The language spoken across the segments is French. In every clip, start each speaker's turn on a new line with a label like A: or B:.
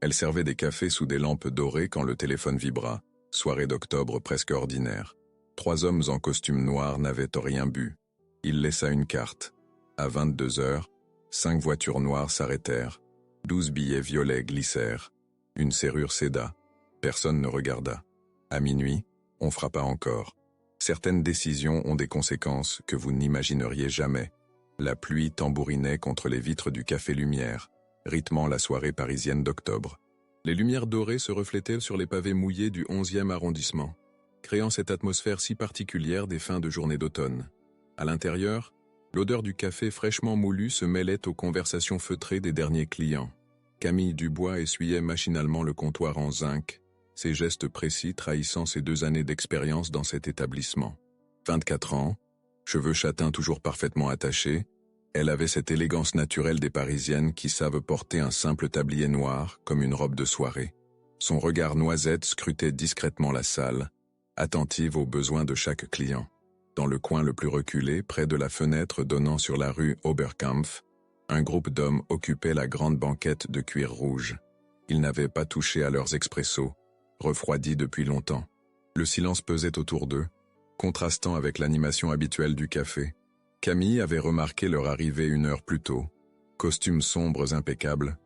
A: Elle servait des cafés sous des lampes dorées quand le téléphone vibra. Soirée d'octobre presque ordinaire. 3 hommes en costume noir n'avaient rien bu. Il laissa une carte. À 22 heures, 5 voitures noires s'arrêtèrent. 12 billets violets glissèrent. Une serrure céda. Personne ne regarda. À minuit, on frappa encore. Certaines décisions ont des conséquences que vous n'imagineriez jamais. La pluie tambourinait contre les vitres du Café Lumière, rythmant la soirée parisienne d'octobre. Les lumières dorées se reflétaient sur les pavés mouillés du 11e arrondissement, créant cette atmosphère si particulière des fins de journée d'automne. À l'intérieur, l'odeur du café fraîchement moulu se mêlait aux conversations feutrées des derniers clients. Camille Dubois essuyait machinalement le comptoir en zinc, ses gestes précis trahissant ses 2 années d'expérience dans cet établissement. 24 ans, cheveux châtains toujours parfaitement attachés, elle avait cette élégance naturelle des Parisiennes qui savent porter un simple tablier noir comme une robe de soirée. Son regard noisette scrutait discrètement la salle, attentive aux besoins de chaque client. Dans le coin le plus reculé, près de la fenêtre donnant sur la rue Oberkampf, un groupe d'hommes occupait la grande banquette de cuir rouge. Ils n'avaient pas touché à leurs expressos, refroidis depuis longtemps. Le silence pesait autour d'eux, contrastant avec l'animation habituelle du café. Camille avait remarqué leur arrivée 1 heure plus tôt. Costumes sombres impeccables,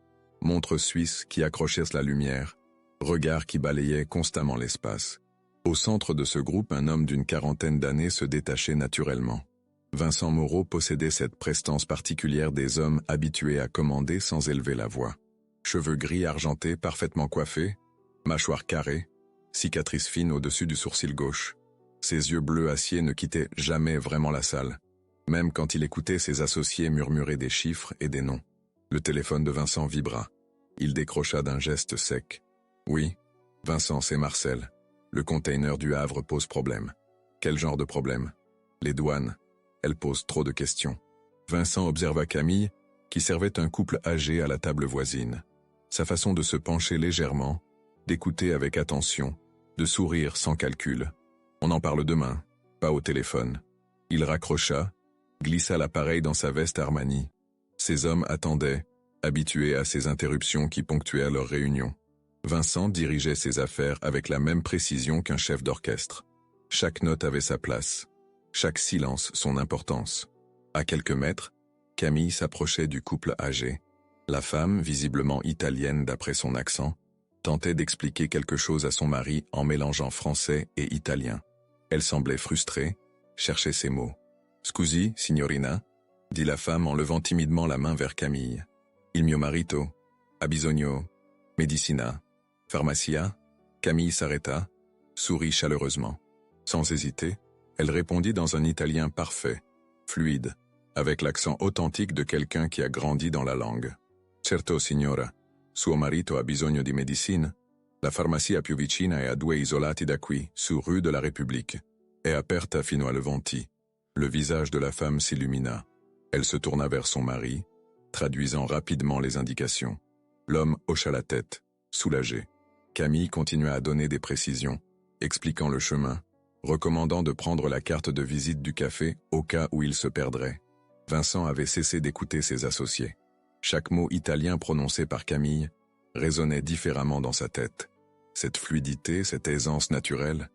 A: montres suisses qui accrochaient la lumière, regards qui balayaient constamment l'espace. Au centre de ce groupe, un homme d'une 40aine d'années se détachait naturellement. Vincent Moreau possédait cette prestance particulière des hommes habitués à commander sans élever la voix. Cheveux gris argentés parfaitement coiffés, mâchoire carrée, cicatrice fine au-dessus du sourcil gauche. Ses yeux bleus acier ne quittaient jamais vraiment la salle, même quand il écoutait ses associés murmurer des chiffres et des noms. Le téléphone de Vincent vibra. Il décrocha d'un geste sec. « Oui, Vincent, c'est Marcel. Le container du Havre pose problème. » « Quel genre de problème ? » ?»« Les douanes. Elles posent trop de questions. » Vincent observa Camille, qui servait un couple âgé à la table voisine. Sa façon de se pencher légèrement, d'écouter avec attention, de sourire sans calcul. « On en parle demain, pas au téléphone. » Il raccrocha, glissa l'appareil dans sa veste Armani. Ces hommes attendaient, habitués à ces interruptions qui ponctuaient leur réunion. Vincent dirigeait ses affaires avec la même précision qu'un chef d'orchestre. Chaque note avait sa place, chaque silence son importance. À quelques mètres, Camille s'approchait du couple âgé. La femme, visiblement italienne d'après son accent, tentait d'expliquer quelque chose à son mari en mélangeant français et italien. Elle semblait frustrée, cherchait ses mots. « Scusi, signorina ?» dit la femme en levant timidement la main vers Camille. « Il mio marito, ha bisogno, medicina, farmacia ?» Camille s'arrêta, sourit chaleureusement. Sans hésiter, elle répondit dans un italien parfait, fluide, avec l'accent authentique de quelqu'un qui a grandi dans la langue. « Certo, signora, suo marito ha bisogno di medicine. La farmacia più vicina è a 2 isolati da qui, su rue de la République. È aperta fino a Leventi. » Le visage de la femme s'illumina. Elle se tourna vers son mari, traduisant rapidement les indications. L'homme hocha la tête, soulagé. Camille continua à donner des précisions, expliquant le chemin, recommandant de prendre la carte de visite du café au cas où il se perdrait. Vincent avait cessé d'écouter ses associés. Chaque mot italien prononcé par Camille résonnait différemment dans sa tête. Cette fluidité, cette aisance naturelle,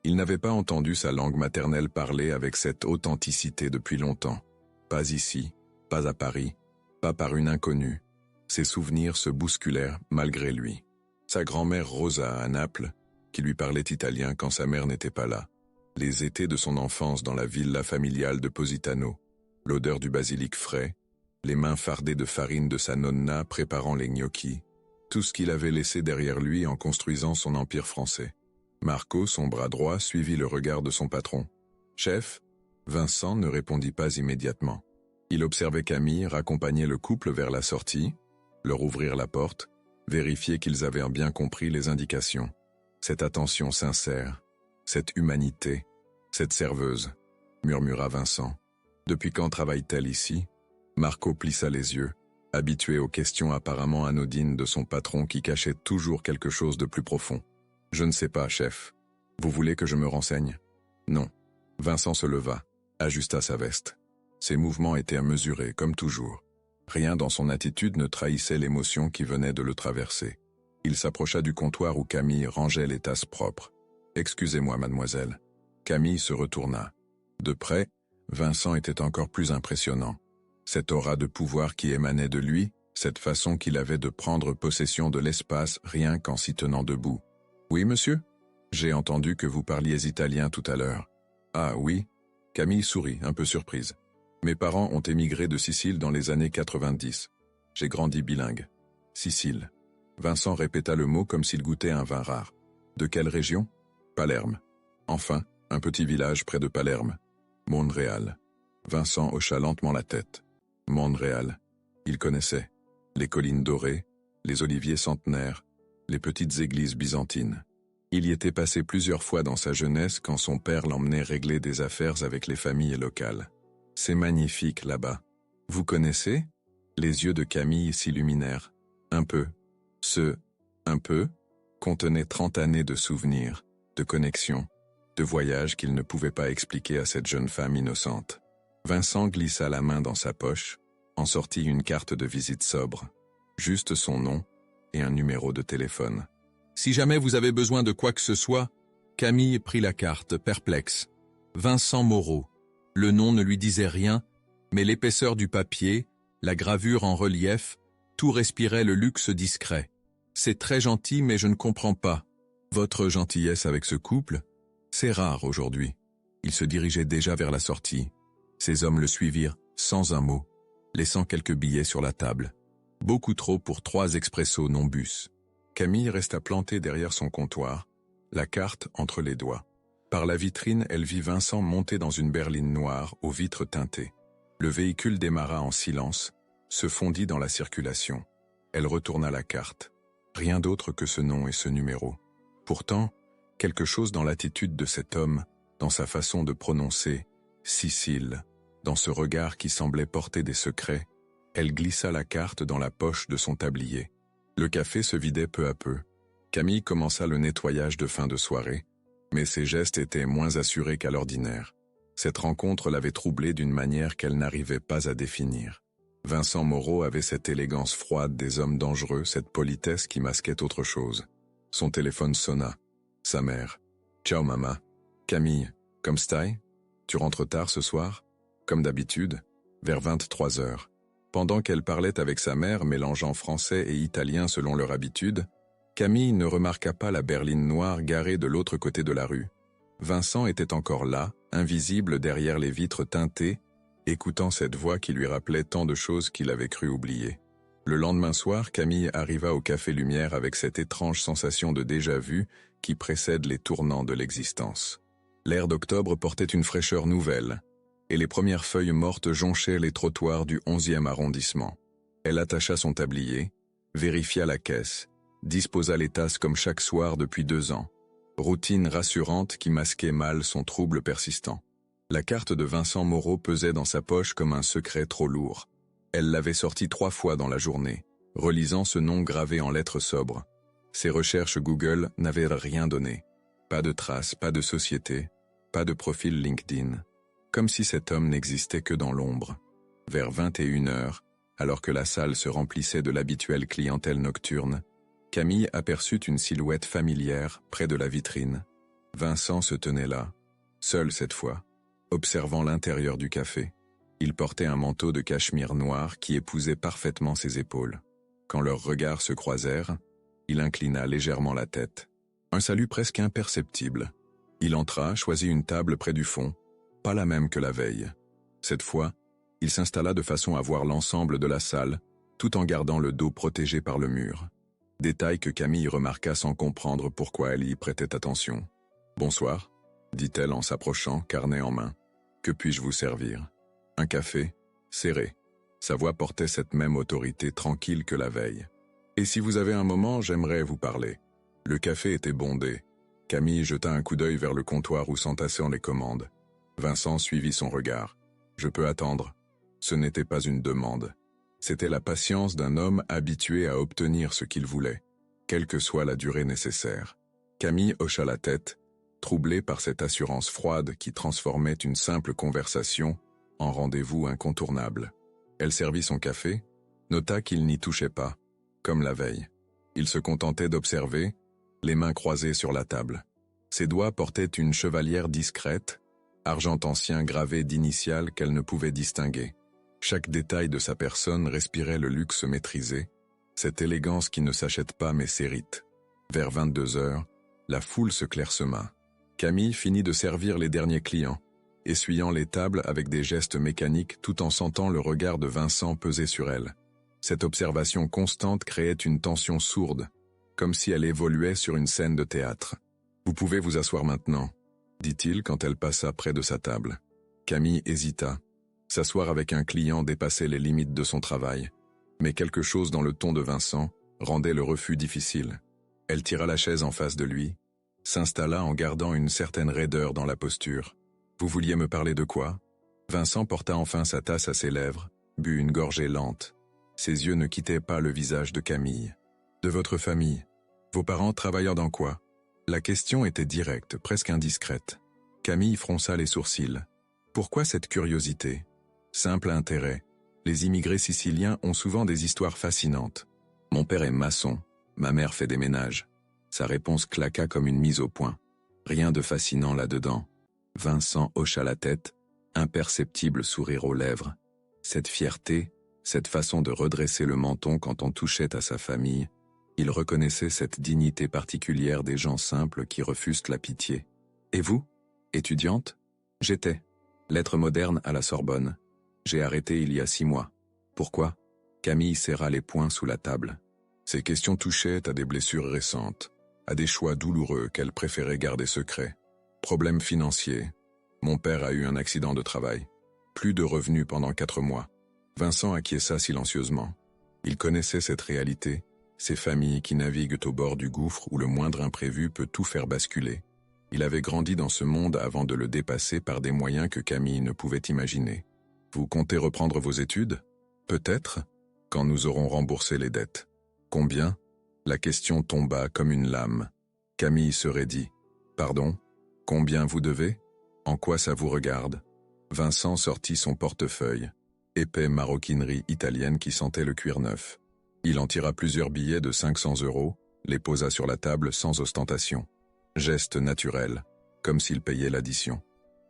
A: il n'avait pas entendu sa langue maternelle parler avec cette authenticité depuis longtemps. Pas ici, pas à Paris, pas par une inconnue. Ses souvenirs se bousculèrent malgré lui. Sa grand-mère Rosa à Naples, qui lui parlait italien quand sa mère n'était pas là. Les étés de son enfance dans la villa familiale de Positano. L'odeur du basilic frais, les mains fardées de farine de sa nonna préparant les gnocchis. Tout ce qu'il avait laissé derrière lui en construisant son empire français. Marco, son bras droit, suivit le regard de son patron. « Chef ?» Vincent ne répondit pas immédiatement. Il observait Camille raccompagner le couple vers la sortie, leur ouvrir la porte, vérifier qu'ils avaient bien compris les indications. Cette attention sincère, cette humanité, cette serveuse, murmura Vincent. Depuis quand travaille-t-elle ici ? Marco plissa les yeux, habitué aux questions apparemment anodines de son patron qui cachait toujours quelque chose de plus profond. Je ne sais pas, chef. Vous voulez que je me renseigne ? Non. Vincent se leva, ajusta sa veste. Ses mouvements étaient mesurés, comme toujours. Rien dans son attitude ne trahissait l'émotion qui venait de le traverser. Il s'approcha du comptoir où Camille rangeait les tasses propres. « Excusez-moi, mademoiselle. » Camille se retourna. De près, Vincent était encore plus impressionnant. Cette aura de pouvoir qui émanait de lui, cette façon qu'il avait de prendre possession de l'espace rien qu'en s'y tenant debout. « Oui, monsieur ? J'ai entendu que vous parliez italien tout à l'heure. »« Ah oui ?» Camille sourit, un peu surprise. « Mes parents ont émigré de Sicile dans les années 90. J'ai grandi bilingue. »« Sicile. » Vincent répéta le mot comme s'il goûtait un vin rare. « De quelle région ? » ?»« Palerme. »« Enfin, un petit village près de Palerme. »« Mondréal. » Vincent hocha lentement la tête. Mondréal. Il connaissait. Les collines dorées, les oliviers centenaires, les petites églises byzantines. Il y était passé plusieurs fois dans sa jeunesse quand son père l'emmenait régler des affaires avec les familles locales. « C'est magnifique là-bas. Vous connaissez ?» Les yeux de Camille s'illuminèrent. Un peu. Ce « un peu » contenait 30 années de souvenirs, de connexions, de voyages qu'il ne pouvait pas expliquer à cette jeune femme innocente. Vincent glissa la main dans sa poche, en sortit une carte de visite sobre, juste son nom et un numéro de téléphone. « Si jamais vous avez besoin de quoi que ce soit », Camille prit la carte, perplexe. Vincent Moreau. Le nom ne lui disait rien, mais l'épaisseur du papier, la gravure en relief, tout respirait le luxe discret. « C'est très gentil, mais je ne comprends pas. Votre gentillesse avec ce couple, c'est rare aujourd'hui. » Il se dirigeait déjà vers la sortie. Ces hommes le suivirent sans un mot, laissant quelques billets sur la table. Beaucoup trop pour 3 expressos non bus. Camille resta plantée derrière son comptoir, la carte entre les doigts. Par la vitrine, elle vit Vincent monter dans une berline noire aux vitres teintées. Le véhicule démarra en silence, se fondit dans la circulation. Elle retourna la carte. Rien d'autre que ce nom et ce numéro. Pourtant, quelque chose dans l'attitude de cet homme, dans sa façon de prononcer « Sicile », dans ce regard qui semblait porter des secrets, elle glissa la carte dans la poche de son tablier. Le café se vidait peu à peu. Camille commença le nettoyage de fin de soirée, mais ses gestes étaient moins assurés qu'à l'ordinaire. Cette rencontre l'avait troublée d'une manière qu'elle n'arrivait pas à définir. Vincent Moreau avait cette élégance froide des hommes dangereux, cette politesse qui masquait autre chose. Son téléphone sonna. Sa mère. « Ciao maman. »« Camille, comme stai ? Tu rentres tard ce soir ?» Comme d'habitude, vers 23 heures. Pendant qu'elle parlait avec sa mère, mélangeant français et italien selon leur habitude, Camille ne remarqua pas la berline noire garée de l'autre côté de la rue. Vincent était encore là, invisible derrière les vitres teintées, écoutant cette voix qui lui rappelait tant de choses qu'il avait cru oublier. Le lendemain soir, Camille arriva au Café Lumière avec cette étrange sensation de déjà-vu qui précède les tournants de l'existence. L'air d'octobre portait une fraîcheur nouvelle, et les premières feuilles mortes jonchaient les trottoirs du 11e arrondissement. Elle attacha son tablier, vérifia la caisse, disposa les tasses comme chaque soir depuis 2 ans. Routine rassurante qui masquait mal son trouble persistant. La carte de Vincent Moreau pesait dans sa poche comme un secret trop lourd. Elle l'avait sorti 3 fois dans la journée, relisant ce nom gravé en lettres sobres. Ses recherches Google n'avaient rien donné. Pas de traces, pas de société, pas de profil LinkedIn. Comme si cet homme n'existait que dans l'ombre. Vers 21 heures, alors que la salle se remplissait de l'habituelle clientèle nocturne, Camille aperçut une silhouette familière près de la vitrine. Vincent se tenait là, seul cette fois, observant l'intérieur du café. Il portait un manteau de cachemire noir qui épousait parfaitement ses épaules. Quand leurs regards se croisèrent, il inclina légèrement la tête. Un salut presque imperceptible. Il entra, choisit une table près du fond, pas la même que la veille. Cette fois, il s'installa de façon à voir l'ensemble de la salle, tout en gardant le dos protégé par le mur. Détail que Camille remarqua sans comprendre pourquoi elle y prêtait attention. « Bonsoir », dit-elle en s'approchant, carnet en main. « Que puis-je vous servir ?»« Un café ?» Serré. Sa voix portait cette même autorité tranquille que la veille. « Et si vous avez un moment, j'aimerais vous parler. » Le café était bondé. Camille jeta un coup d'œil vers le comptoir où s'entassaient les commandes. Vincent suivit son regard. « Je peux attendre. » Ce n'était pas une demande. C'était la patience d'un homme habitué à obtenir ce qu'il voulait, quelle que soit la durée nécessaire. Camille hocha la tête, troublée par cette assurance froide qui transformait une simple conversation en rendez-vous incontournable. Elle servit son café, nota qu'il n'y touchait pas, comme la veille. Il se contentait d'observer, les mains croisées sur la table. Ses doigts portaient une chevalière discrète, argent ancien gravé d'initiales qu'elle ne pouvait distinguer. Chaque détail de sa personne respirait le luxe maîtrisé, cette élégance qui ne s'achète pas mais s'hérite. Vers 22 heures, la foule se clairsema. Camille finit de servir les derniers clients, essuyant les tables avec des gestes mécaniques tout en sentant le regard de Vincent peser sur elle. Cette observation constante créait une tension sourde, comme si elle évoluait sur une scène de théâtre. « Vous pouvez vous asseoir maintenant », dit-il quand elle passa près de sa table. Camille hésita. S'asseoir avec un client dépassait les limites de son travail, mais quelque chose dans le ton de Vincent rendait le refus difficile. Elle tira la chaise en face de lui, s'installa en gardant une certaine raideur dans la posture. « Vous vouliez me parler de quoi ?» Vincent porta enfin sa tasse à ses lèvres, but une gorgée lente. Ses yeux ne quittaient pas le visage de Camille. « De votre famille. Vos parents travaillent dans quoi ?» La question était directe, presque indiscrète. Camille fronça les sourcils. Pourquoi cette curiosité ? Simple intérêt. Les immigrés siciliens ont souvent des histoires fascinantes. Mon père est maçon, ma mère fait des ménages. Sa réponse claqua comme une mise au point. Rien de fascinant là-dedans. Vincent hocha la tête, imperceptible sourire aux lèvres. Cette fierté, cette façon de redresser le menton quand on touchait à sa famille, il reconnaissait cette dignité particulière des gens simples qui refusent la pitié. Et vous, étudiante ? J'étais. Lettres modernes à la Sorbonne. J'ai arrêté il y a 6 mois. Pourquoi ? Camille serra les poings sous la table. Ces questions touchaient à des blessures récentes, à des choix douloureux qu'elle préférait garder secrets. Problèmes financiers. Mon père a eu un accident de travail. Plus de revenus pendant 4 mois. Vincent acquiesça silencieusement. Il connaissait cette réalité, ces familles qui naviguent au bord du gouffre où le moindre imprévu peut tout faire basculer. Il avait grandi dans ce monde avant de le dépasser par des moyens que Camille ne pouvait imaginer. Vous comptez reprendre vos études ? Peut-être, quand nous aurons remboursé les dettes. Combien ? La question tomba comme une lame. Camille se raidit. Pardon ? Combien vous devez ? En quoi ça vous regarde ? Vincent sortit son portefeuille, épais maroquinerie italienne qui sentait le cuir neuf. Il en tira plusieurs billets de 500 €, les posa sur la table sans ostentation. Geste naturel, comme s'il payait l'addition.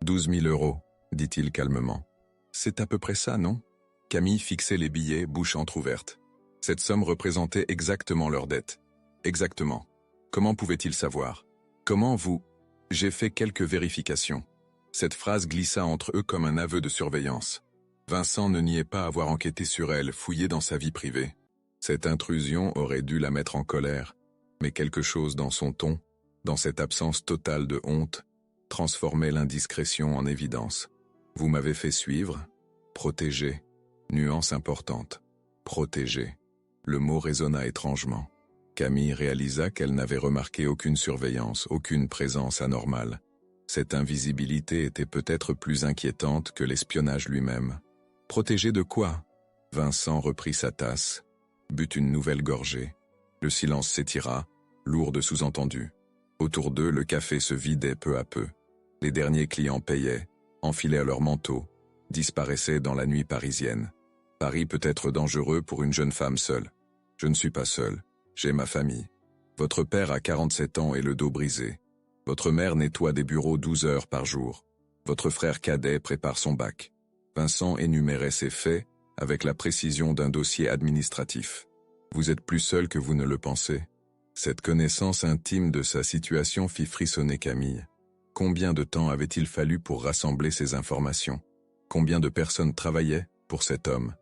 A: 12 000 €, dit-il calmement. C'est à peu près ça, non ? Camille fixait les billets, bouche entrouverte. Cette somme représentait exactement leur dette. Exactement. Comment pouvait-il savoir ? Comment vous ? J'ai fait quelques vérifications. Cette phrase glissa entre eux comme un aveu de surveillance. Vincent ne niait pas avoir enquêté sur elle, fouillé dans sa vie privée. Cette intrusion aurait dû la mettre en colère, mais quelque chose dans son ton, dans cette absence totale de honte, transformait l'indiscrétion en évidence. Vous m'avez fait suivre, protéger, nuance importante, protéger. Le mot résonna étrangement. Camille réalisa qu'elle n'avait remarqué aucune surveillance, aucune présence anormale. Cette invisibilité était peut-être plus inquiétante que l'espionnage lui-même. Protéger de quoi ? Vincent reprit sa tasse, but une nouvelle gorgée. Le silence s'étira, lourd de sous-entendus. Autour d'eux, le café se vidait peu à peu. Les derniers clients payaient, enfilaient leurs manteaux, disparaissaient dans la nuit parisienne. Paris peut être dangereux pour une jeune femme seule. Je ne suis pas seul, j'ai ma famille. Votre père a 47 ans et le dos brisé. Votre mère nettoie des bureaux 12 heures par jour. Votre frère cadet prépare son bac. Vincent énumérait ses faits avec la précision d'un dossier administratif. Vous êtes plus seul que vous ne le pensez. Cette connaissance intime de sa situation fit frissonner Camille. Combien de temps avait-il fallu pour rassembler ces informations ? Combien de personnes travaillaient pour cet homme ?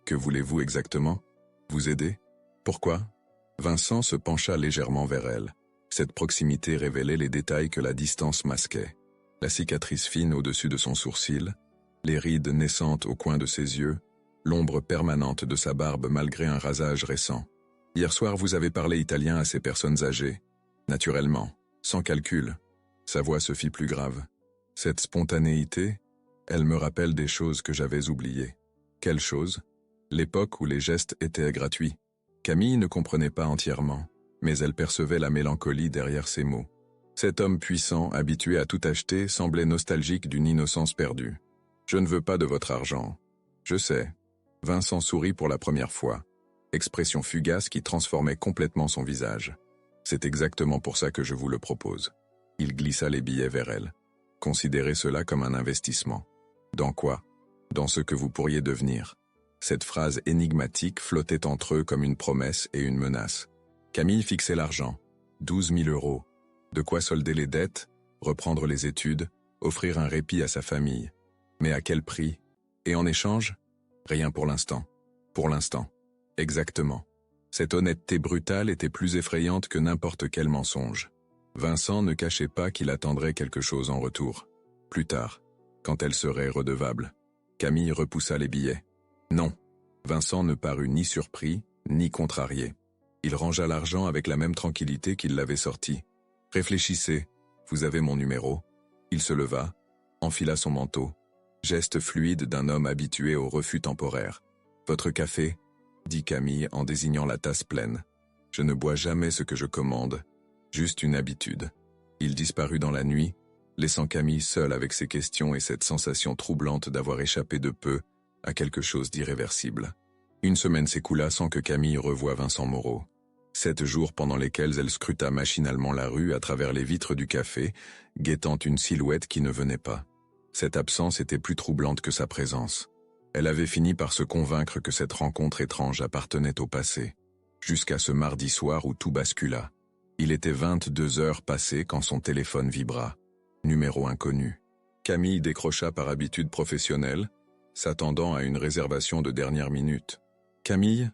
A: Que voulez-vous exactement ? Vous aider ? Pourquoi ? Vincent se pencha légèrement vers elle. Cette proximité révélait les détails que la distance masquait. La cicatrice fine au-dessus de son sourcil, les rides naissantes au coin de ses yeux, l'ombre permanente de sa barbe malgré un rasage récent. Hier soir, vous avez parlé italien à ces personnes âgées. Naturellement, sans calcul. Sa voix se fit plus grave. Cette spontanéité, elle me rappelle des choses que j'avais oubliées. Quelles choses ? L'époque où les gestes étaient gratuits. Camille ne comprenait pas entièrement, mais elle percevait la mélancolie derrière ses mots. Cet homme puissant, habitué à tout acheter, semblait nostalgique d'une innocence perdue. « Je ne veux pas de votre argent. » « Je sais. » Vincent sourit pour la première fois. expression fugace qui transformait complètement son visage. C'est exactement pour ça que je vous le propose. Il glissa les billets vers elle. Considérez cela comme un investissement. Dans quoi? Dans ce que vous pourriez devenir. Cette phrase énigmatique flottait entre eux comme une promesse et une menace. Camille fixait l'argent. 12 000 euros. De quoi solder les dettes, reprendre les études, offrir un répit à sa famille. Mais à quel prix? Et en échange? Rien pour l'instant. Pour l'instant. Exactement. Cette honnêteté brutale était plus effrayante que n'importe quel mensonge. Vincent ne cachait pas qu'il attendrait quelque chose en retour. Plus tard, quand elle serait redevable. Camille repoussa les billets. Non. Vincent ne parut ni surpris, ni contrarié. Il rangea l'argent avec la même tranquillité qu'il l'avait sorti. Réfléchissez, vous avez mon numéro. Il se leva, enfila son manteau. Geste fluide d'un homme habitué au refus temporaire. Votre café? Dit Camille en désignant la tasse pleine. Je ne bois jamais ce que je commande, juste une habitude. Il disparut dans la nuit, laissant Camille seule avec ses questions et cette sensation troublante d'avoir échappé de peu à quelque chose d'irréversible. Une semaine s'écoula sans que Camille revoie Vincent Moreau. 7 jours pendant lesquels elle scruta machinalement la rue à travers les vitres du café, guettant une silhouette qui ne venait pas. Cette absence était plus troublante que sa présence. Elle avait fini par se convaincre que cette rencontre étrange appartenait au passé, jusqu'à ce mardi soir où tout bascula. Il était 22 heures passées quand son téléphone vibra. Numéro inconnu. Camille décrocha par habitude professionnelle, s'attendant à une réservation de dernière minute. Camille?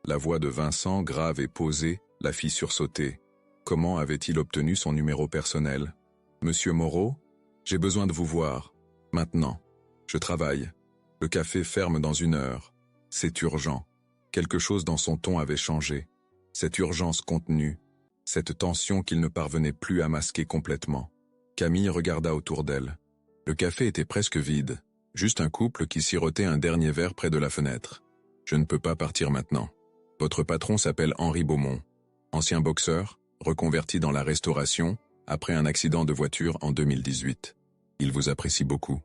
A: La voix de Vincent, grave et posée, la fit sursauter. Comment avait-il obtenu son numéro personnel? Monsieur Moreau? J'ai besoin de vous voir. Maintenant. Je travaille. Le café ferme dans 1 heure. C'est urgent. Quelque chose dans son ton avait changé. Cette urgence contenue, cette tension qu'il ne parvenait plus à masquer complètement. Camille regarda autour d'elle. Le café était presque vide, juste un couple qui sirotait un dernier verre près de la fenêtre. Je ne peux pas partir maintenant. Votre patron s'appelle Henri Beaumont, ancien boxeur, reconverti dans la restauration après un accident de voiture en 2018. Il vous apprécie beaucoup.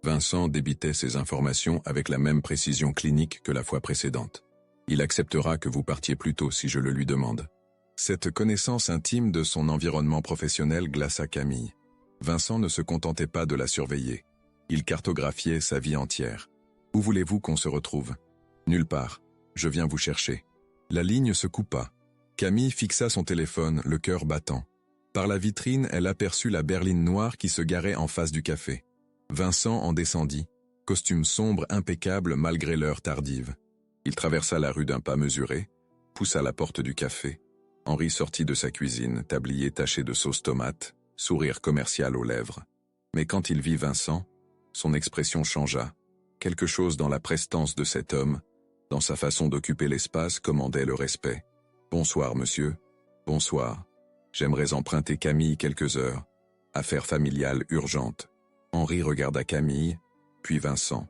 A: Vincent débitait ces informations avec la même précision clinique que la fois précédente. Il acceptera que vous partiez plus tôt si je le lui demande. Cette connaissance intime de son environnement professionnel glaça Camille. Vincent ne se contentait pas de la surveiller. Il cartographiait sa vie entière. Où voulez-vous qu'on se retrouve? Nulle part. Je viens vous chercher. La ligne se coupa. Camille fixa son téléphone, le cœur battant. Par la vitrine, elle aperçut la berline noire qui se garait en face du café. Vincent en descendit, costume sombre impeccable malgré l'heure tardive. Il traversa la rue d'un pas mesuré, poussa la porte du café. Henri sortit de sa cuisine, tablier taché de sauce tomate, sourire commercial aux lèvres. Mais quand il vit Vincent, son expression changea. Quelque chose dans la prestance de cet homme, dans sa façon d'occuper l'espace, commandait le respect. « Bonsoir, monsieur. »« Bonsoir. J'aimerais emprunter Camille quelques heures. Affaire familiale urgente. » Henri regarda Camille, puis Vincent.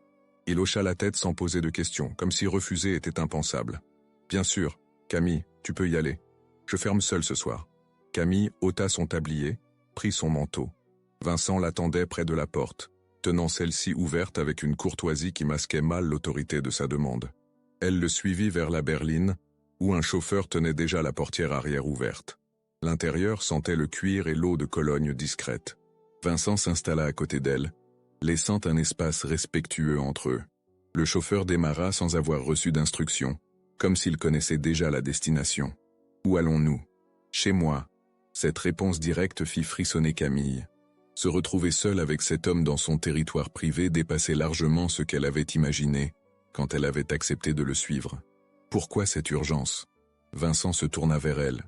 A: Il hocha la tête sans poser de questions, comme si refuser était impensable. « Bien sûr, Camille, tu peux y aller. Je ferme seul ce soir. » Camille ôta son tablier, prit son manteau. Vincent l'attendait près de la porte, tenant celle-ci ouverte avec une courtoisie qui masquait mal l'autorité de sa demande. Elle le suivit vers la berline, où un chauffeur tenait déjà la portière arrière ouverte. L'intérieur sentait le cuir et l'eau de Cologne discrète. Vincent s'installa à côté d'elle, laissant un espace respectueux entre eux. Le chauffeur démarra sans avoir reçu d'instructions, comme s'il connaissait déjà la destination. « Où allons-nous ?»« Chez moi. » Cette réponse directe fit frissonner Camille. Se retrouver seule avec cet homme dans son territoire privé dépassait largement ce qu'elle avait imaginé quand elle avait accepté de le suivre. Pourquoi cette urgence? Vincent se tourna vers elle.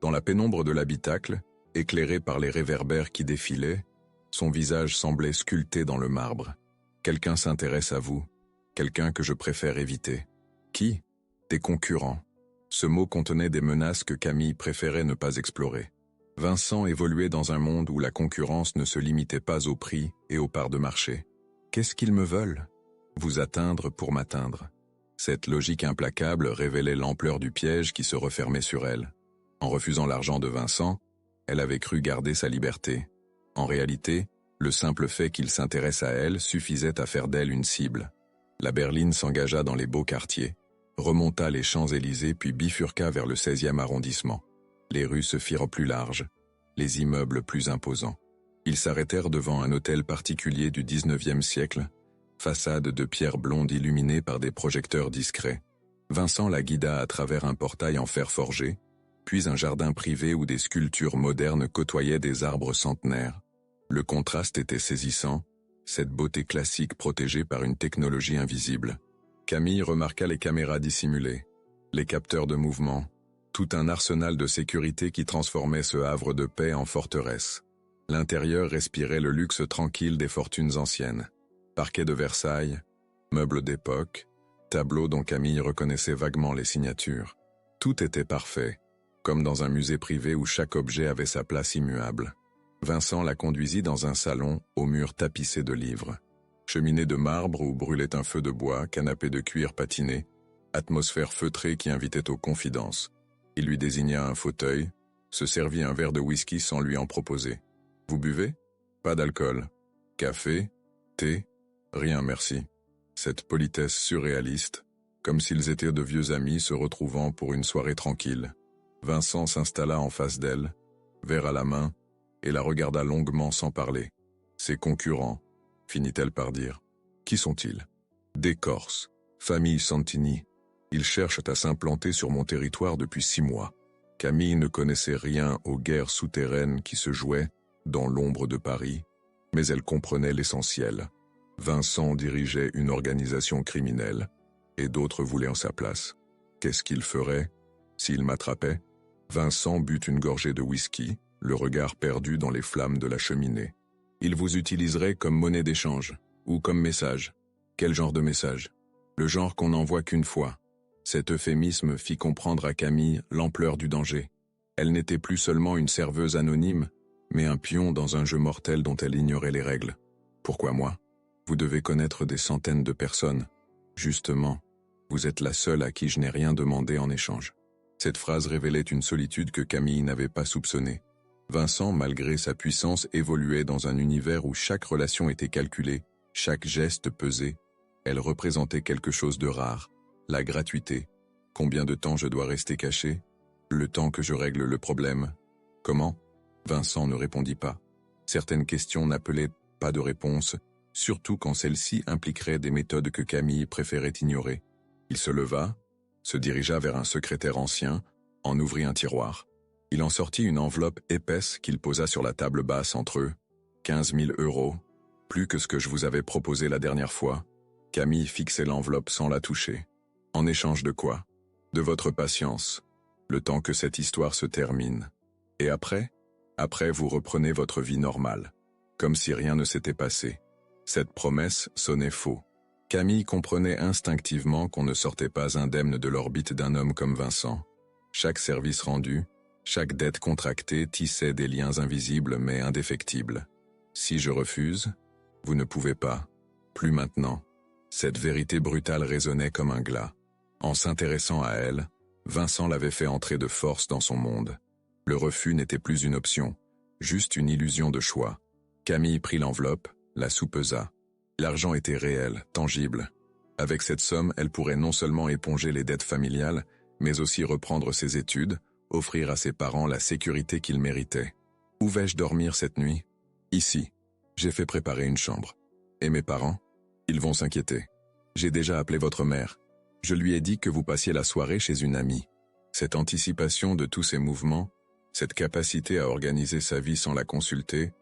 A: Dans la pénombre de l'habitacle, éclairé par les réverbères qui défilaient, son visage semblait sculpté dans le marbre. Quelqu'un s'intéresse à vous, quelqu'un que je préfère éviter. Qui? Des concurrents. Ce mot contenait des menaces que Camille préférait ne pas explorer. Vincent évoluait dans un monde où la concurrence ne se limitait pas au prix et aux parts de marché. Qu'est-ce qu'ils me veulent? Vous atteindre pour m'atteindre. Cette logique implacable révélait l'ampleur du piège qui se refermait sur elle. En refusant l'argent de Vincent, elle avait cru garder sa liberté. En réalité, le simple fait qu'il s'intéresse à elle suffisait à faire d'elle une cible. La berline s'engagea dans les beaux quartiers. remonta les Champs-Élysées puis bifurqua vers le 16e arrondissement. Les rues se firent plus larges, les immeubles plus imposants. Ils s'arrêtèrent devant un hôtel particulier du 19e siècle, façade de pierre blonde illuminée par des projecteurs discrets. Vincent la guida à travers un portail en fer forgé, puis un jardin privé où des sculptures modernes côtoyaient des arbres centenaires. Le contraste était saisissant, cette beauté classique protégée par une technologie invisible. Camille remarqua les caméras dissimulées, les capteurs de mouvement, tout un arsenal de sécurité qui transformait ce havre de paix en forteresse. L'intérieur respirait le luxe tranquille des fortunes anciennes. Parquet de Versailles, meubles d'époque, tableaux dont Camille reconnaissait vaguement les signatures. Tout était parfait, comme dans un musée privé où chaque objet avait sa place immuable. Vincent la conduisit dans un salon aux murs tapissés de livres. Cheminée de marbre où brûlait un feu de bois, canapé de cuir patiné, atmosphère feutrée qui invitait aux confidences. Il lui désigna un fauteuil, se servit un verre de whisky sans lui en proposer. « Vous buvez ? Pas d'alcool. Café ? Thé ? Rien, merci. » Cette politesse surréaliste, comme s'ils étaient de vieux amis se retrouvant pour une soirée tranquille. Vincent s'installa en face d'elle, verre à la main, et la regarda longuement sans parler. Ses concurrents, finit-elle par dire. Qui sont-ils? Des Corses, famille Santini. Ils cherchent à s'implanter sur mon territoire depuis 6 mois. Camille ne connaissait rien aux guerres souterraines qui se jouaient dans l'ombre de Paris, mais elle comprenait l'essentiel. Vincent dirigeait une organisation criminelle, et d'autres voulaient en sa place. Qu'est-ce qu'il ferait s'il m'attrapait? Vincent but une gorgée de whisky, le regard perdu dans les flammes de la cheminée. Il vous utiliserait comme monnaie d'échange, ou comme message. Quel genre de message? Le genre qu'on n'envoie qu'une fois. Cet euphémisme fit comprendre à Camille l'ampleur du danger. Elle n'était plus seulement une serveuse anonyme, mais un pion dans un jeu mortel dont elle ignorait les règles. Pourquoi moi? Vous devez connaître des centaines de personnes. Justement, vous êtes la seule à qui je n'ai rien demandé en échange. Cette phrase révélait une solitude que Camille n'avait pas soupçonnée. Vincent, malgré sa puissance, évoluait dans un univers où chaque relation était calculée, chaque geste pesé. Elle représentait quelque chose de rare, la gratuité. Combien de temps je dois rester caché? Le temps que je règle le problème. Comment? Vincent ne répondit pas. Certaines questions n'appelaient pas de réponse, surtout quand celles-ci impliqueraient des méthodes que Camille préférait ignorer. Il se leva, se dirigea vers un secrétaire ancien, en ouvrit un tiroir. Il en sortit une enveloppe épaisse qu'il posa sur la table basse entre eux. 15 000 €, plus que ce que je vous avais proposé la dernière fois. Camille fixait l'enveloppe sans la toucher. En échange de quoi? De votre patience, le temps que cette histoire se termine. Et après? Après, vous reprenez votre vie normale, comme si rien ne s'était passé. Cette promesse sonnait faux. Camille comprenait instinctivement qu'on ne sortait pas indemne de l'orbite d'un homme comme Vincent. Chaque service rendu, chaque dette contractée tissait des liens invisibles mais indéfectibles. Si je refuse, vous ne pouvez pas. Plus maintenant. Cette vérité brutale résonnait comme un glas. En s'intéressant à elle, Vincent l'avait fait entrer de force dans son monde. Le refus n'était plus une option, juste une illusion de choix. Camille prit l'enveloppe, la soupesa. L'argent était réel, tangible. Avec cette somme, elle pourrait non seulement éponger les dettes familiales, mais aussi reprendre ses études, offrir à ses parents la sécurité qu'ils méritaient. Où vais-je dormir cette nuit? Ici. J'ai fait préparer une chambre. Et mes parents? Ils vont s'inquiéter. J'ai déjà appelé votre mère. Je lui ai dit que vous passiez la soirée chez une amie. Cette anticipation de tous ses mouvements, cette capacité à organiser sa vie sans la consulter,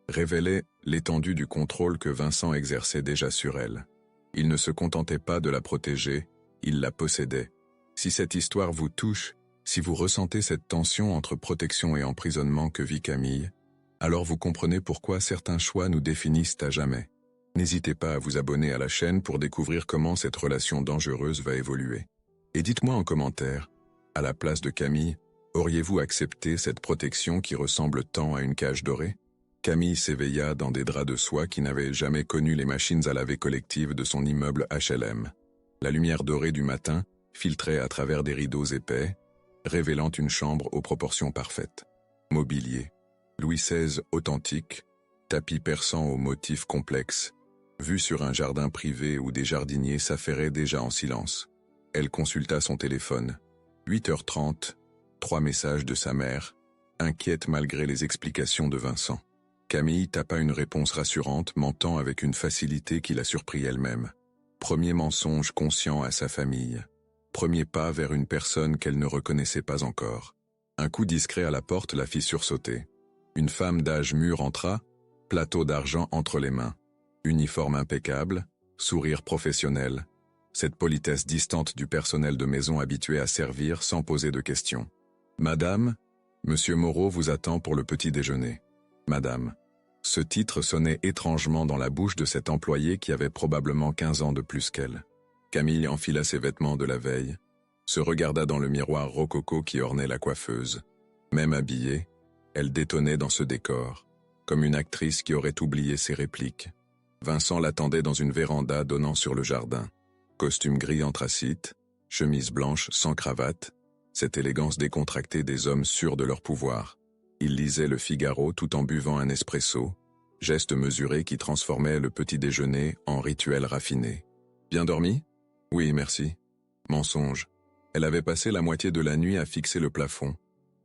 A: révélait l'étendue du contrôle que Vincent exerçait déjà sur elle. Il ne se contentait pas de la protéger, il la possédait. Si cette histoire vous touche, si vous ressentez cette tension entre protection et emprisonnement que vit Camille, alors vous comprenez pourquoi certains choix nous définissent à jamais. N'hésitez pas à vous abonner à la chaîne pour découvrir comment cette relation dangereuse va évoluer. Et dites-moi en commentaire, à la place de Camille, auriez-vous accepté cette protection qui ressemble tant à une cage dorée? Camille s'éveilla dans des draps de soie qui n'avaient jamais connu les machines à laver collectives de son immeuble HLM. La lumière dorée du matin filtrait à travers des rideaux épais, révélant une chambre aux proportions parfaites. Mobilier, Louis XVI authentique, tapis persan aux motifs complexes, vue sur un jardin privé où des jardiniers s'affairaient déjà en silence. Elle consulta son téléphone. 8h30, 3 messages de sa mère, inquiète malgré les explications de Vincent. Camille tapa une réponse rassurante, mentant avec une facilité qui la surprit elle-même. Premier mensonge conscient à sa famille. Premier pas vers une personne qu'elle ne reconnaissait pas encore. Un coup discret à la porte la fit sursauter. Une femme d'âge mûr entra, plateau d'argent entre les mains. Uniforme impeccable, sourire professionnel. Cette politesse distante du personnel de maison habitué à servir sans poser de questions. « Madame, Monsieur Moreau vous attend pour le petit déjeuner. »« Madame ». Ce titre sonnait étrangement dans la bouche de cet employé qui avait probablement 15 ans de plus qu'elle. Camille enfila ses vêtements de la veille, se regarda dans le miroir rococo qui ornait la coiffeuse. Même habillée, elle détonnait dans ce décor, comme une actrice qui aurait oublié ses répliques. Vincent l'attendait dans une véranda donnant sur le jardin. Costume gris anthracite, chemise blanche sans cravate, cette élégance décontractée des hommes sûrs de leur pouvoir. Il lisait le Figaro tout en buvant un espresso, geste mesuré qui transformait le petit déjeuner en rituel raffiné. « Bien dormi ? » ?»« Oui, merci. » Mensonge. Elle avait passé la moitié de la nuit à fixer le plafond,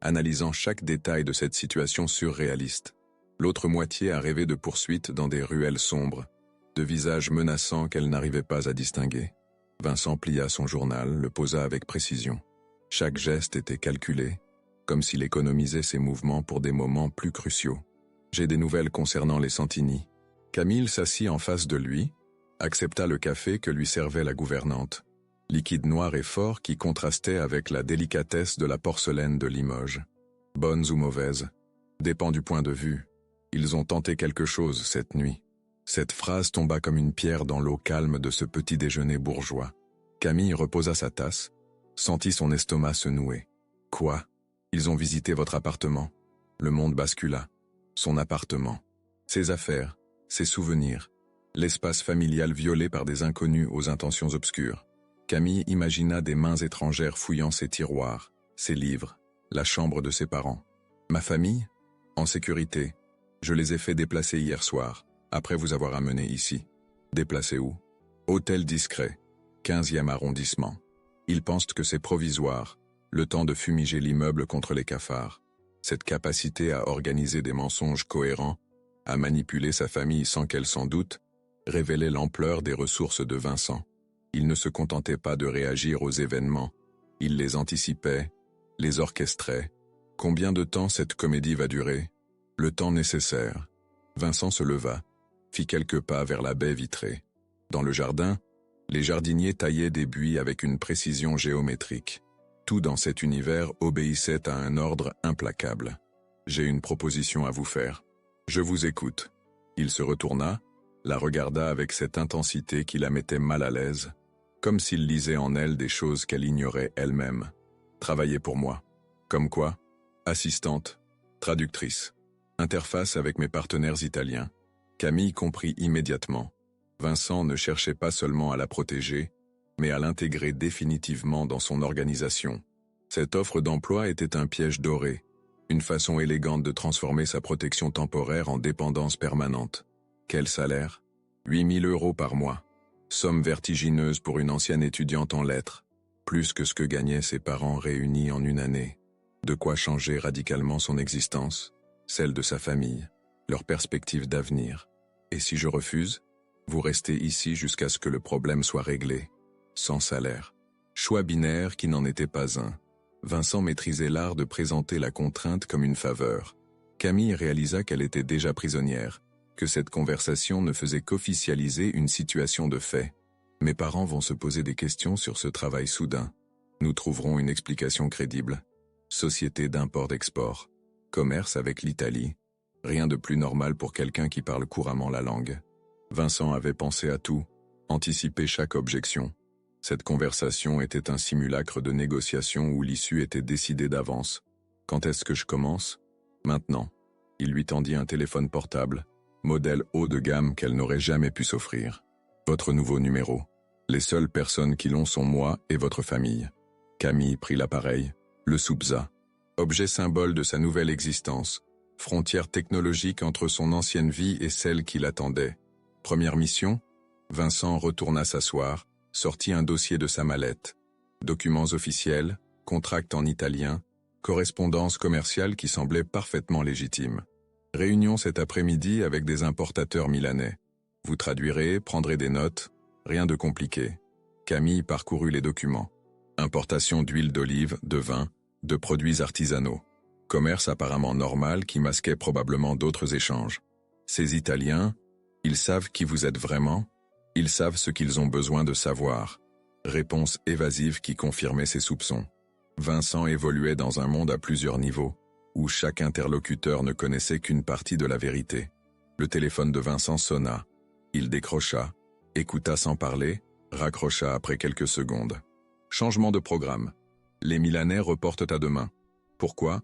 A: analysant chaque détail de cette situation surréaliste. L'autre moitié à rêver de poursuites dans des ruelles sombres, de visages menaçants qu'elle n'arrivait pas à distinguer. Vincent plia son journal, le posa avec précision. Chaque geste était calculé, comme s'il économisait ses mouvements pour des moments plus cruciaux. « J'ai des nouvelles concernant les Santini. » Camille s'assit en face de lui, accepta le café que lui servait la gouvernante. Liquide noir et fort qui contrastait avec la délicatesse de la porcelaine de Limoges. Bonnes ou mauvaises, dépend du point de vue. Ils ont tenté quelque chose cette nuit. Cette phrase tomba comme une pierre dans l'eau calme de ce petit déjeuner bourgeois. Camille reposa sa tasse, sentit son estomac se nouer. « Quoi ? Ils ont visité votre appartement ?» Le monde bascula. Son appartement. Ses affaires, ses souvenirs. L'espace familial violé par des inconnus aux intentions obscures. Camille imagina des mains étrangères fouillant ses tiroirs, ses livres, la chambre de ses parents. « Ma famille ? En sécurité. Je les ai fait déplacer hier soir, après vous avoir amené ici. » « Déplacer où ? » « Hôtel discret, 15e arrondissement. Ils pensent que c'est provisoire, le temps de fumiger l'immeuble contre les cafards. Cette capacité à organiser des mensonges cohérents, à manipuler sa famille sans qu'elle s'en doute, révélait l'ampleur des ressources de Vincent. Il ne se contentait pas de réagir aux événements, il les anticipait, les orchestrait. Combien de temps cette comédie va durer ? Le temps nécessaire. Vincent se leva, fit quelques pas vers la baie vitrée. Dans le jardin, les jardiniers taillaient des buis avec une précision géométrique. Tout dans cet univers obéissait à un ordre implacable. « J'ai une proposition à vous faire. Je vous écoute. » Il se retourna, la regarda avec cette intensité qui la mettait mal à l'aise, comme s'il lisait en elle des choses qu'elle ignorait elle-même. « Travaillez pour moi. » Comme quoi ? Assistante, traductrice, interface avec mes partenaires italiens. Camille comprit immédiatement. Vincent ne cherchait pas seulement à la protéger, mais à l'intégrer définitivement dans son organisation. Cette offre d'emploi était un piège doré, une façon élégante de transformer sa protection temporaire en dépendance permanente. Quel salaire ? 8 000 € par mois. Somme vertigineuse pour une ancienne étudiante en lettres, plus que ce que gagnaient ses parents réunis en une année. De quoi changer radicalement son existence, celle de sa famille, leur perspective d'avenir. Et si je refuse ? Vous restez ici jusqu'à ce que le problème soit réglé. Sans salaire. Choix binaire qui n'en était pas un. Vincent maîtrisait l'art de présenter la contrainte comme une faveur. Camille réalisa qu'elle était déjà prisonnière, que cette conversation ne faisait qu'officialiser une situation de fait. Mes parents vont se poser des questions sur ce travail soudain. Nous trouverons une explication crédible. Société d'import-export. Commerce avec l'Italie. Rien de plus normal pour quelqu'un qui parle couramment la langue. Vincent avait pensé à tout, anticipé chaque objection. Cette conversation était un simulacre de négociation où l'issue était décidée d'avance. Quand est-ce que je commence ? Maintenant. Il lui tendit un téléphone portable, modèle haut de gamme qu'elle n'aurait jamais pu s'offrir. Votre nouveau numéro. Les seules personnes qui l'ont sont moi et votre famille. Camille prit l'appareil, le soupesa. Objet symbole de sa nouvelle existence. Frontière technologique entre son ancienne vie et celle qui l'attendait. Première mission, Vincent retourna s'asseoir, sortit un dossier de sa mallette. Documents officiels, contracts en italien, correspondance commerciale qui semblait parfaitement légitime. Réunion cet après-midi avec des importateurs milanais. Vous traduirez, prendrez des notes, rien de compliqué. Camille parcourut les documents. Importation d'huile d'olive, de vin, de produits artisanaux. Commerce apparemment normal qui masquait probablement d'autres échanges. Ces Italiens, ils savent qui vous êtes vraiment, ils savent ce qu'ils ont besoin de savoir. Réponse évasive qui confirmait ses soupçons. Vincent évoluait dans un monde à plusieurs niveaux, où chaque interlocuteur ne connaissait qu'une partie de la vérité. Le téléphone de Vincent sonna. Il décrocha, écouta sans parler, raccrocha après quelques secondes. Changement de programme. Les Milanais reportent à demain. Pourquoi?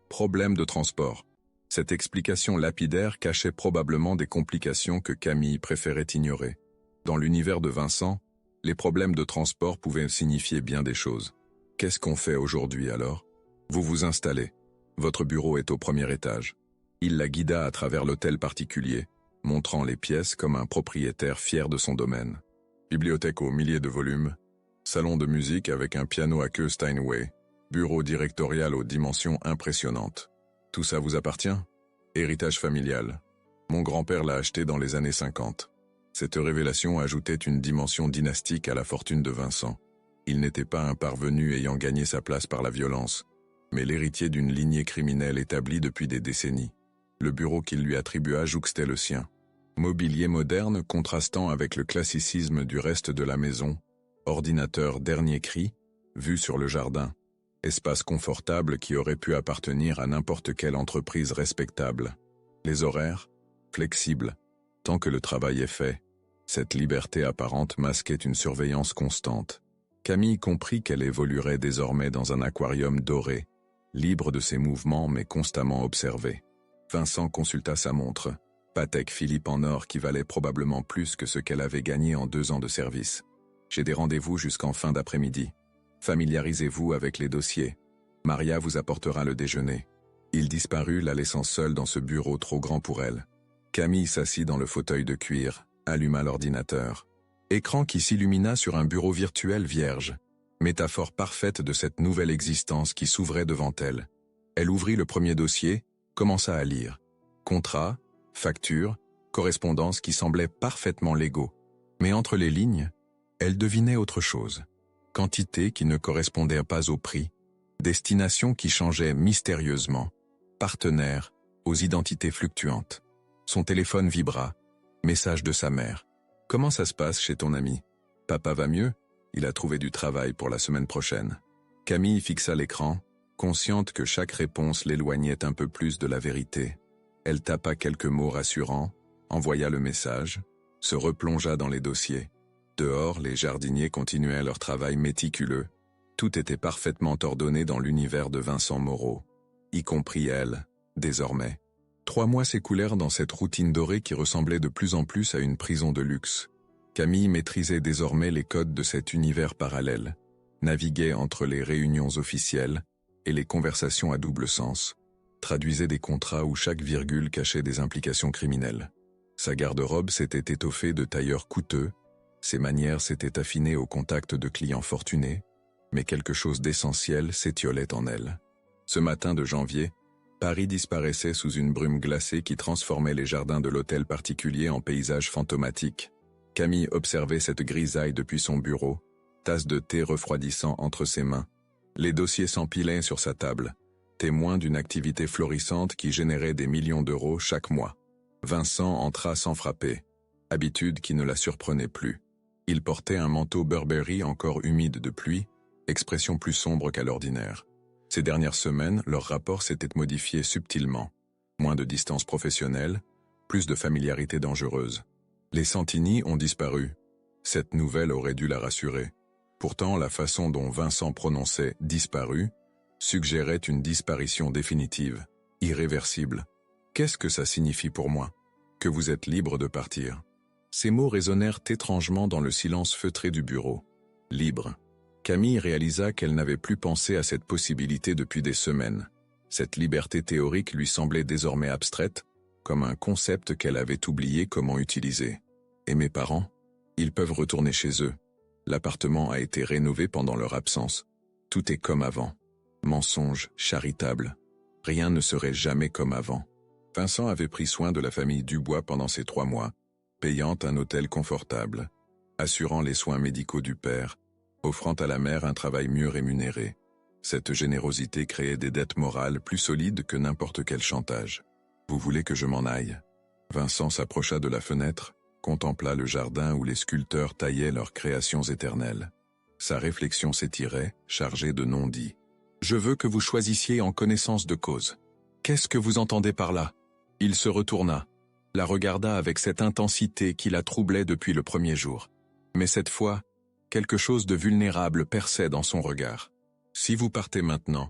A: Problème de transport. Cette explication lapidaire cachait probablement des complications que Camille préférait ignorer. Dans l'univers de Vincent, les problèmes de transport pouvaient signifier bien des choses. Qu'est-ce qu'on fait aujourd'hui alors? Vous vous installez. Votre bureau est au premier étage. Il la guida à travers l'hôtel particulier, montrant les pièces comme un propriétaire fier de son domaine. Bibliothèque aux milliers de volumes, salon de musique avec un piano à queue Steinway, bureau directorial aux dimensions impressionnantes. Tout ça vous appartient? Héritage familial. Mon grand-père l'a acheté dans les années 50. Cette révélation ajoutait une dimension dynastique à la fortune de Vincent. Il n'était pas un parvenu ayant gagné sa place par la violence, mais l'héritier d'une lignée criminelle établie depuis des décennies. Le bureau qu'il lui attribua jouxtait le sien. Mobilier moderne contrastant avec le classicisme du reste de la maison, ordinateur dernier cri, vue sur le jardin, espace confortable qui aurait pu appartenir à n'importe quelle entreprise respectable. Les horaires, flexibles, tant que le travail est fait. Cette liberté apparente masquait une surveillance constante. Camille comprit qu'elle évoluerait désormais dans un aquarium doré, libre de ses mouvements mais constamment observé. Vincent consulta sa montre, Patek Philippe en or qui valait probablement plus que ce qu'elle avait gagné en 2 ans de service. J'ai des rendez-vous jusqu'en fin d'après-midi. Familiarisez-vous avec les dossiers. Maria vous apportera le déjeuner. Il disparut, la laissant seule dans ce bureau trop grand pour elle. Camille s'assit dans le fauteuil de cuir, alluma l'ordinateur. Écran qui s'illumina sur un bureau virtuel vierge. Métaphore parfaite de cette nouvelle existence qui s'ouvrait devant elle. Elle ouvrit le premier dossier, commença à lire. Contrat, facture, correspondance qui semblaient parfaitement légaux. Mais entre les lignes, elle devinait autre chose. Quantité qui ne correspondait pas au prix. Destination qui changeait mystérieusement. Partenaire, aux identités fluctuantes. Son téléphone vibra. Message de sa mère. « Comment ça se passe chez ton ami? Papa va mieux? Il a trouvé du travail pour la semaine prochaine. » Camille fixa l'écran, consciente que chaque réponse l'éloignait un peu plus de la vérité. Elle tapa quelques mots rassurants, envoya le message, se replongea dans les dossiers. Dehors, les jardiniers continuaient leur travail méticuleux. Tout était parfaitement ordonné dans l'univers de Vincent Moreau, y compris elle, désormais. 3 mois s'écoulèrent dans cette routine dorée qui ressemblait de plus en plus à une prison de luxe. Camille maîtrisait désormais les codes de cet univers parallèle, naviguait entre les réunions officielles et les conversations à double sens, traduisait des contrats où chaque virgule cachait des implications criminelles. Sa garde-robe s'était étoffée de tailleurs coûteux, ses manières s'étaient affinées au contact de clients fortunés, mais quelque chose d'essentiel s'étiolait en elle. Ce matin de janvier, Paris disparaissait sous une brume glacée qui transformait les jardins de l'hôtel particulier en paysage fantomatique. Camille observait cette grisaille depuis son bureau, tasse de thé refroidissant entre ses mains. Les dossiers s'empilaient sur sa table, témoins d'une activité florissante qui générait des millions d'euros chaque mois. Vincent entra sans frapper, habitude qui ne la surprenait plus. Il portait un manteau Burberry encore humide de pluie, expression plus sombre qu'à l'ordinaire. Ces dernières semaines, leur rapport s'était modifié subtilement. Moins de distance professionnelle, plus de familiarité dangereuse. Les Santini ont disparu. Cette nouvelle aurait dû la rassurer. Pourtant, la façon dont Vincent prononçait « disparu » suggérait une disparition définitive, irréversible. Qu'est-ce que ça signifie pour moi? Que vous êtes libre de partir. Ces mots résonnèrent étrangement dans le silence feutré du bureau. Libre. Camille réalisa qu'elle n'avait plus pensé à cette possibilité depuis des semaines. Cette liberté théorique lui semblait désormais abstraite, comme un concept qu'elle avait oublié comment utiliser. Et mes parents? Ils peuvent retourner chez eux. L'appartement a été rénové pendant leur absence. Tout est comme avant. Mensonge, charitable. Rien ne serait jamais comme avant. Vincent avait pris soin de la famille Dubois pendant ces 3 mois, payant un hôtel confortable, assurant les soins médicaux du père, offrant à la mère un travail mieux rémunéré. Cette générosité créait des dettes morales plus solides que n'importe quel chantage. « Vous voulez que je m'en aille ?» Vincent s'approcha de la fenêtre, contempla le jardin où les sculpteurs taillaient leurs créations éternelles. Sa réflexion s'étirait, chargée de non-dits. « Je veux que vous choisissiez en connaissance de cause. Qu'est-ce que vous entendez par là ?» Il se retourna, la regarda avec cette intensité qui la troublait depuis le premier jour. Mais cette fois, quelque chose de vulnérable perçait dans son regard. « Si vous partez maintenant,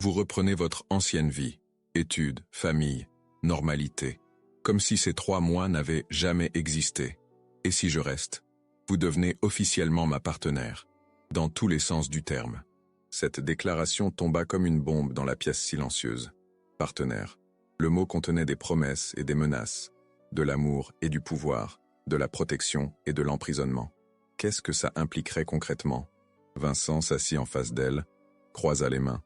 A: vous reprenez votre ancienne vie, études, famille, normalité, comme si ces 3 mois n'avaient jamais existé. Et si je reste, vous devenez officiellement ma partenaire, dans tous les sens du terme. » Cette déclaration tomba comme une bombe dans la pièce silencieuse. Partenaire. Le mot contenait des promesses et des menaces, de l'amour et du pouvoir, de la protection et de l'emprisonnement. Qu'est-ce que ça impliquerait concrètement? Vincent s'assit en face d'elle, croisa les mains,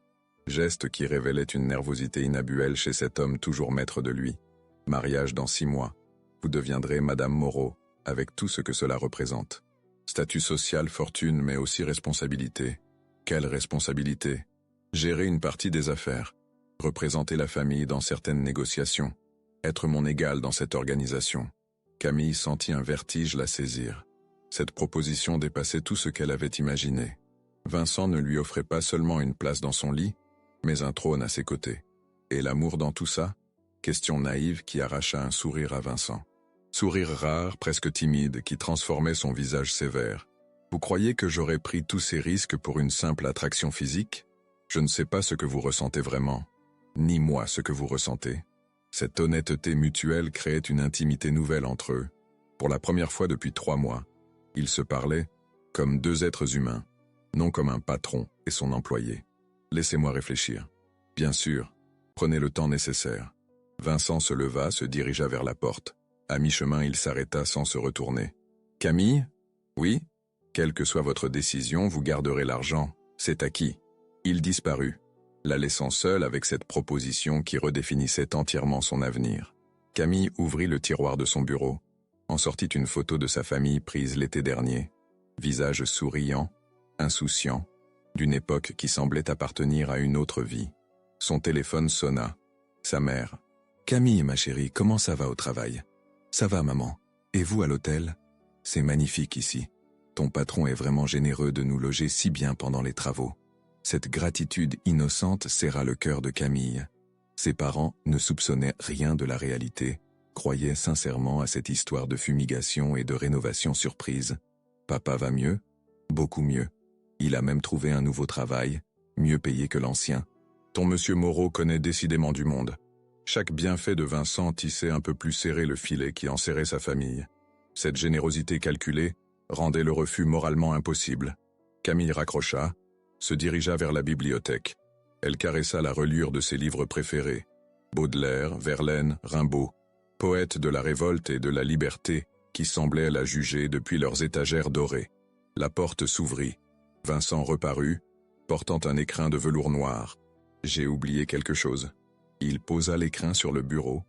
A: geste qui révélait une nervosité inhabituelle chez cet homme toujours maître de lui. Mariage dans 6 mois. Vous deviendrez Madame Moreau, avec tout ce que cela représente. Statut social, fortune, mais aussi responsabilité. Quelle responsabilité? Gérer une partie des affaires. Représenter la famille dans certaines négociations. Être mon égal dans cette organisation. Camille sentit un vertige la saisir. Cette proposition dépassait tout ce qu'elle avait imaginé. Vincent ne lui offrait pas seulement une place dans son lit, mais un trône à ses côtés. Et l'amour dans tout ça? Question naïve qui arracha un sourire à Vincent. Sourire rare, presque timide, qui transformait son visage sévère. Vous croyez que j'aurais pris tous ces risques pour une simple attraction physique? Je ne sais pas ce que vous ressentez vraiment. Ni moi ce que vous ressentez. Cette honnêteté mutuelle créait une intimité nouvelle entre eux. Pour la première fois depuis 3 mois, ils se parlaient comme 2 êtres humains, non comme un patron et son employé. Laissez-moi réfléchir. Bien sûr, prenez le temps nécessaire. Vincent se leva, se dirigea vers la porte. À mi-chemin, il s'arrêta sans se retourner. Camille? Oui? Quelle que soit votre décision, vous garderez l'argent. C'est acquis. Il disparut, la laissant seule avec cette proposition qui redéfinissait entièrement son avenir. Camille ouvrit le tiroir de son bureau, en sortit une photo de sa famille prise l'été dernier, visage souriant, insouciant, d'une époque qui semblait appartenir à une autre vie. Son téléphone sonna. Sa mère. « Camille, ma chérie, comment ça va au travail ?»« Ça va, maman. Et vous à l'hôtel ? C'est magnifique ici. Ton patron est vraiment généreux de nous loger si bien pendant les travaux. » Cette gratitude innocente serra le cœur de Camille. Ses parents ne soupçonnaient rien de la réalité, croyaient sincèrement à cette histoire de fumigation et de rénovation surprise. Papa va mieux? Beaucoup mieux. Il a même trouvé un nouveau travail, mieux payé que l'ancien. Ton monsieur Moreau connaît décidément du monde. Chaque bienfait de Vincent tissait un peu plus serré le filet qui enserrait sa famille. Cette générosité calculée rendait le refus moralement impossible. Camille raccrocha, se dirigea vers la bibliothèque. Elle caressa la reliure de ses livres préférés. Baudelaire, Verlaine, Rimbaud, poètes de la révolte et de la liberté qui semblaient la juger depuis leurs étagères dorées. La porte s'ouvrit. Vincent reparut, portant un écrin de velours noir. « J'ai oublié quelque chose. » Il posa l'écrin sur le bureau,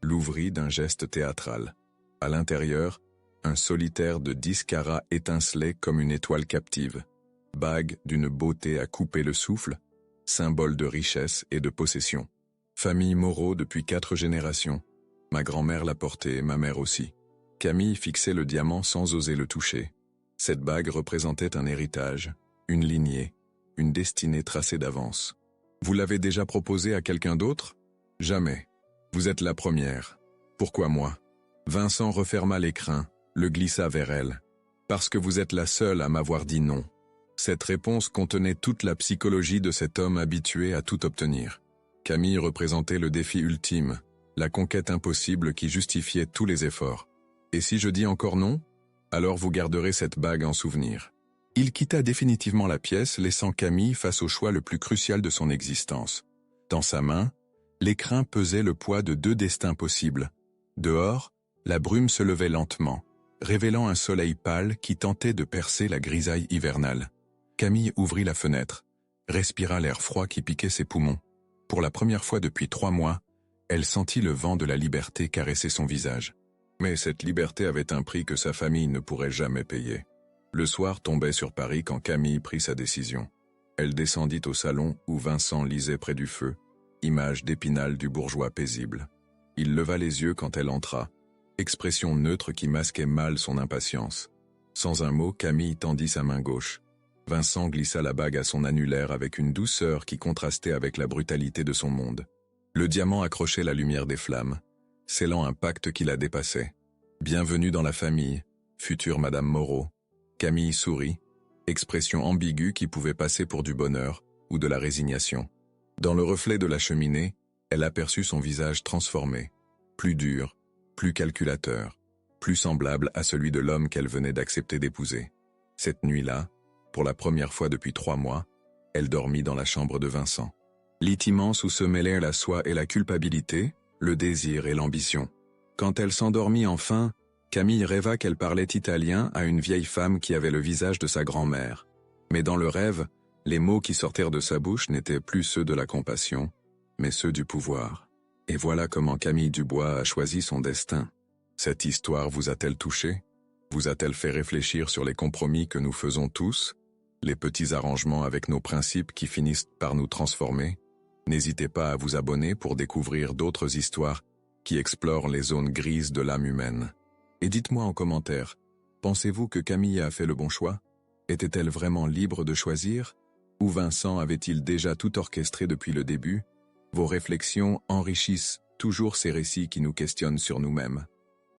A: l'ouvrit d'un geste théâtral. À l'intérieur, un solitaire de 10 carats étincelait comme une étoile captive. Bague d'une beauté à couper le souffle, symbole de richesse et de possession. Famille Moreau depuis 4 générations. Ma grand-mère l'a porté, ma mère aussi. Camille fixait le diamant sans oser le toucher. Cette bague représentait un héritage, une lignée, une destinée tracée d'avance. Vous l'avez déjà proposé à quelqu'un d'autre? Jamais. Vous êtes la première. Pourquoi moi? Vincent referma l'écrin, le glissa vers elle. Parce que vous êtes la seule à m'avoir dit non. Cette réponse contenait toute la psychologie de cet homme habitué à tout obtenir. Camille représentait le défi ultime, la conquête impossible qui justifiait tous les efforts. Et si je dis encore non? Alors vous garderez cette bague en souvenir. Il quitta définitivement la pièce, laissant Camille face au choix le plus crucial de son existence. Dans sa main, l'écrin pesait le poids de 2 destins possibles. Dehors, la brume se levait lentement, révélant un soleil pâle qui tentait de percer la grisaille hivernale. Camille ouvrit la fenêtre, respira l'air froid qui piquait ses poumons. Pour la première fois depuis 3 mois, elle sentit le vent de la liberté caresser son visage. Mais cette liberté avait un prix que sa famille ne pourrait jamais payer. Le soir tombait sur Paris quand Camille prit sa décision. Elle descendit au salon où Vincent lisait près du feu, image d'Épinal du bourgeois paisible. Il leva les yeux quand elle entra, expression neutre qui masquait mal son impatience. Sans un mot, Camille tendit sa main gauche. Vincent glissa la bague à son annulaire avec une douceur qui contrastait avec la brutalité de son monde. Le diamant accrochait la lumière des flammes, scellant un pacte qui la dépassait. Bienvenue dans la famille, future Madame Moreau. Camille sourit, expression ambiguë qui pouvait passer pour du bonheur ou de la résignation. Dans le reflet de la cheminée, elle aperçut son visage transformé, plus dur, plus calculateur, plus semblable à celui de l'homme qu'elle venait d'accepter d'épouser. Cette nuit-là, pour la première fois depuis 3 mois, elle dormit dans la chambre de Vincent. Lit immense où se mêlaient la soie et la culpabilité, le désir et l'ambition. Quand elle s'endormit enfin, Camille rêva qu'elle parlait italien à une vieille femme qui avait le visage de sa grand-mère. Mais dans le rêve, les mots qui sortirent de sa bouche n'étaient plus ceux de la compassion, mais ceux du pouvoir. Et voilà comment Camille Dubois a choisi son destin. Cette histoire vous a-t-elle touché? Vous a-t-elle fait réfléchir sur les compromis que nous faisons tous? Les petits arrangements avec nos principes qui finissent par nous transformer? N'hésitez pas à vous abonner pour découvrir d'autres histoires qui explorent les zones grises de l'âme humaine. Et dites-moi en commentaire, pensez-vous que Camille a fait le bon choix? Était-elle vraiment libre de choisir? Ou Vincent avait-il déjà tout orchestré depuis le début? Vos réflexions enrichissent toujours ces récits qui nous questionnent sur nous-mêmes.